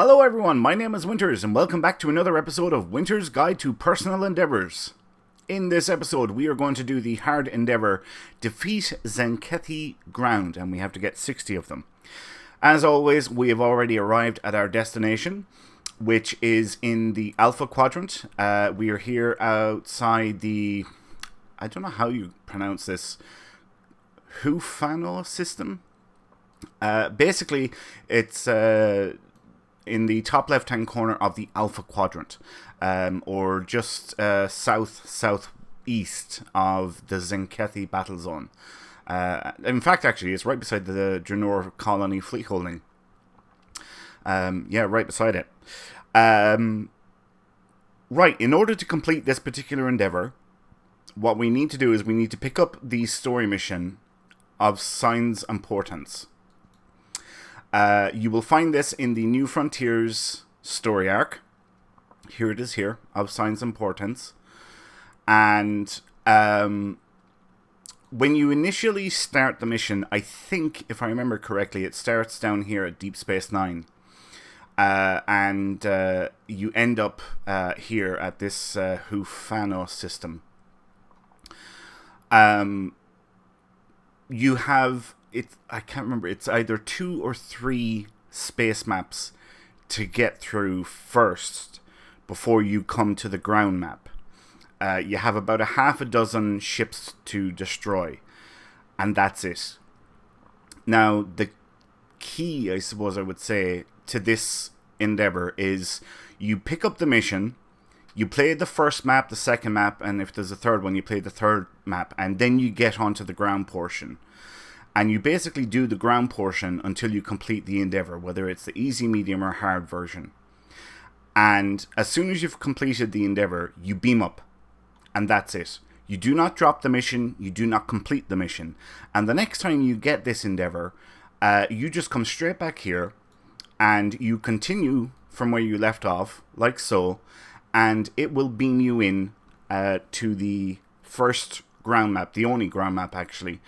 Hello everyone, my name is Winters and welcome back to another episode of Winter's Guide to Personal Endeavours. In this episode we are going to do the hard endeavour Defeat Tzenkethi Ground, and we have to get 60 of them. As always, we have already arrived at our destination, which is in the Alpha Quadrant. We are here outside the, I don't know how you pronounce this, Hur'q system? Basically, it's in the top left-hand corner of the Alpha Quadrant, or just southeast of the Tzenkethi battle zone. In fact, actually, it's right beside the Draenor colony fleet holding. Yeah, right beside it. Right, in order to complete this particular endeavour, what we need to do is we need to pick up the story mission of Signs and Portents. You will find this in the New Frontiers story arc. Here it is here, of Signs and Portents. And when you initially start the mission, I think, if I remember correctly, it starts down here at Deep Space Nine. And you end up here at this Hur'q system. You have... I can't remember, it's either 2 or 3 space maps to get through first before you come to the ground map. You have about a half a dozen ships to destroy, and that's it. Now, the key, I suppose I would say, to this endeavour is you pick up the mission, you play the first map, the second map, and if there's a third one, you play the third map, and then you get onto the ground portion. And you basically do the ground portion until you complete the endeavour, whether it's the easy, medium, or hard version. And as soon as you've completed the endeavour, you beam up. And that's it. You do not drop the mission, you do not complete the mission. And the next time you get this endeavour, you just come straight back here, and you continue from where you left off, like so, and it will beam you in to the first ground map, the only ground map actually,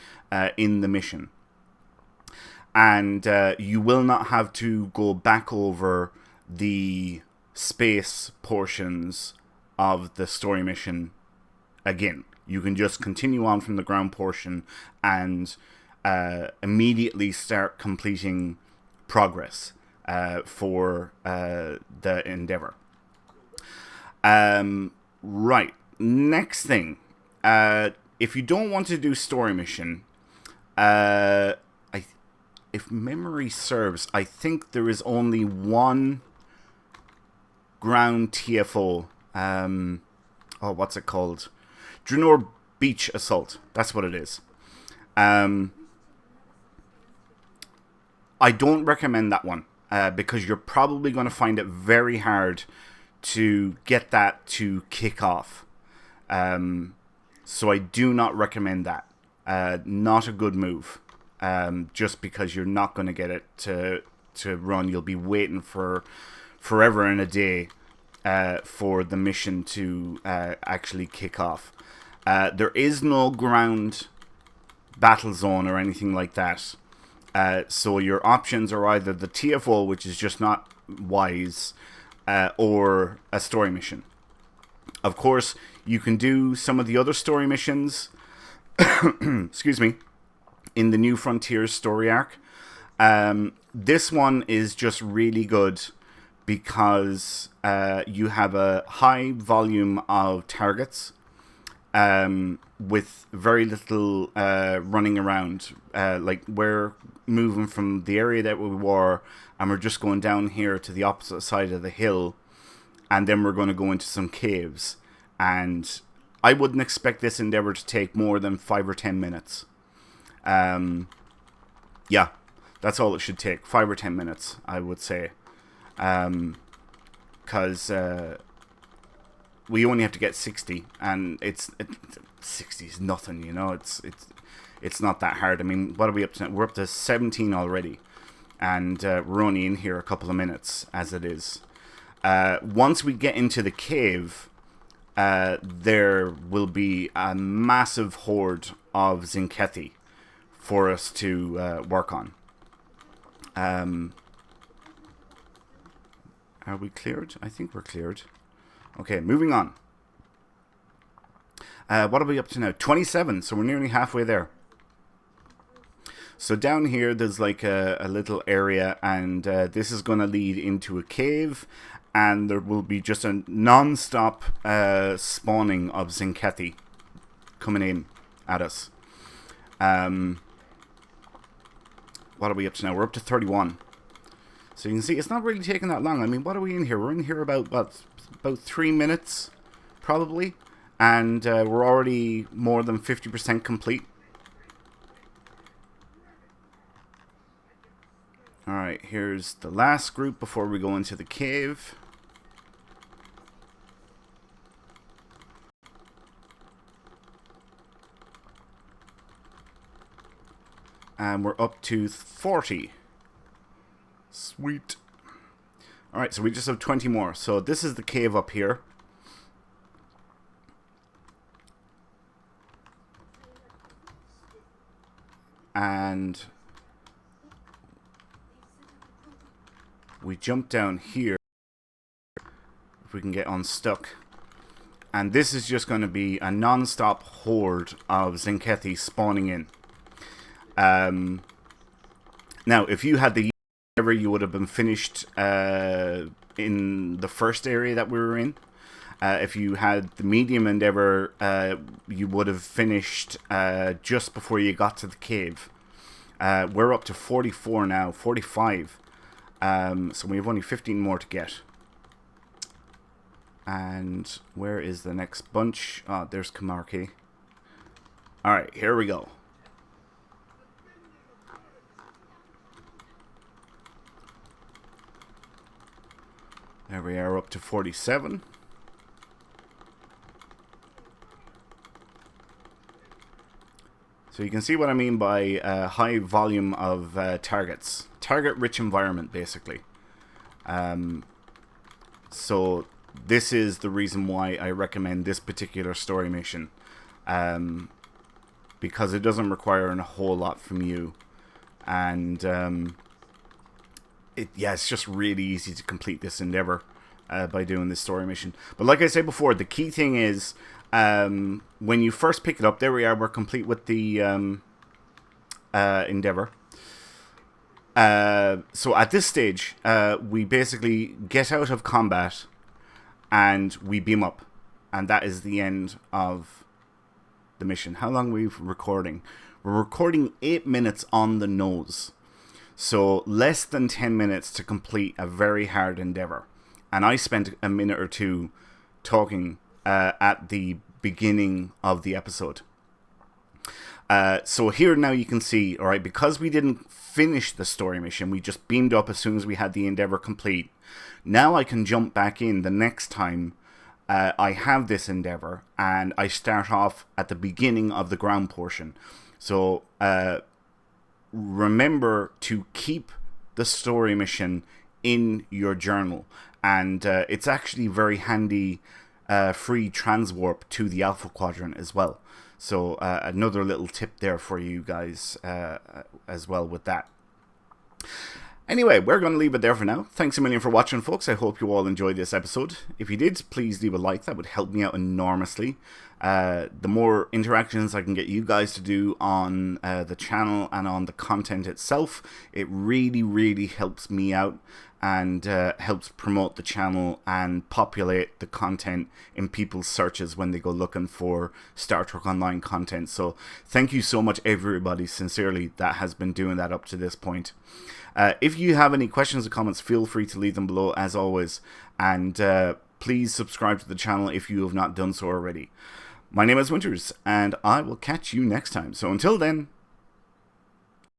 in the mission. And you will not have to go back over the space portions of the story mission again. You can just continue on from the ground portion and immediately start completing progress for the endeavour. Right, next thing. If you don't want to do story mission, if memory serves, I think there is only one ground TFO. What's it called? Draenor Beach Assault. That's what it is. I don't recommend that one because you're probably going to find it very hard to get that to kick off. So I do not recommend that. Not a good move. Just because you're not going to get it to run. You'll be waiting for forever and a day for the mission to actually kick off. There is no ground battle zone or anything like that. So your options are either the TFO, which is just not wise, or a story mission. Of course, you can do some of the other story missions, excuse me, in the New Frontiers story arc. This one is just really good because you have a high volume of targets with very little running around. Like, we're moving from the area that we were, and we're just going down here to the opposite side of the hill, and then we're going to go into some caves. And I wouldn't expect this endeavour to take more than 5 or 10 minutes. Yeah, that's all it should take. 5 or 10 minutes, I would say. Because we only have to get 60, and 60 is nothing, you know. It's not that hard. I mean, what are we up to now? We're up to 17 already, and we're only in here a couple of minutes as it is. Once we get into the cave, there will be a massive horde of Tzenkethi for us to work on. Are we cleared? I think we're cleared. Okay, moving on. What are we up to now? 27, so we're nearly halfway there. So down here, there's like a little area, and this is going to lead into a cave, and there will be just a non-stop spawning of Tzenkethi coming in at us. What are we up to now? We're up to 31. So you can see it's not really taking that long. I mean, what are we in here? We're in here about 3 minutes, probably. And we're already more than 50% complete. Alright, here's the last group before we go into the cave. And we're up to 40. Sweet. Alright, so we just have 20 more. So this is the cave up here. And we jump down here. If we can get unstuck. And this is just going to be a non-stop horde of Tzenkethi spawning in. Now, if you had the endeavor, you would have been finished in the first area that we were in. If you had the medium endeavor, you would have finished just before you got to the cave. We're up to 44 now, 45. So we have only 15 more to get. And where is the next bunch? Oh, there's Kamarki. Alright, here we go. There we are, up to 47. So you can see what I mean by high volume of targets. Target-rich environment, basically. So this is the reason why I recommend this particular story mission. Because it doesn't require a whole lot from you. And it's just really easy to complete this endeavor by doing this story mission. But like I said before, the key thing is when you first pick it up, there we are, we're complete with the endeavor. So at this stage, we basically get out of combat and we beam up. And that is the end of the mission. How long are we recording? We're recording 8 minutes on the nose. So less than 10 minutes to complete a very hard endeavor. And I spent a minute or two talking at the beginning of the episode. So here now you can see, alright, because we didn't finish the story mission, we just beamed up as soon as we had the endeavor complete. Now I can jump back in the next time I have this endeavor, and I start off at the beginning of the ground portion. So remember to keep the story mission in your journal, and it's actually very handy free transwarp to the Alpha Quadrant as well. So another little tip there for you guys as well with that. Anyway, we're going to leave it there for now. Thanks a million for watching, folks. I hope you all enjoyed this episode. If you did, please leave a like. That would help me out enormously. The more interactions I can get you guys to do on the channel and on the content itself, it really, really helps me out and helps promote the channel and populate the content in people's searches when they go looking for Star Trek Online content. So thank you so much, everybody, sincerely, that has been doing that up to this point. If you have any questions or comments, feel free to leave them below, as always. And please subscribe to the channel if you have not done so already. My name is Winters, and I will catch you next time. So until then,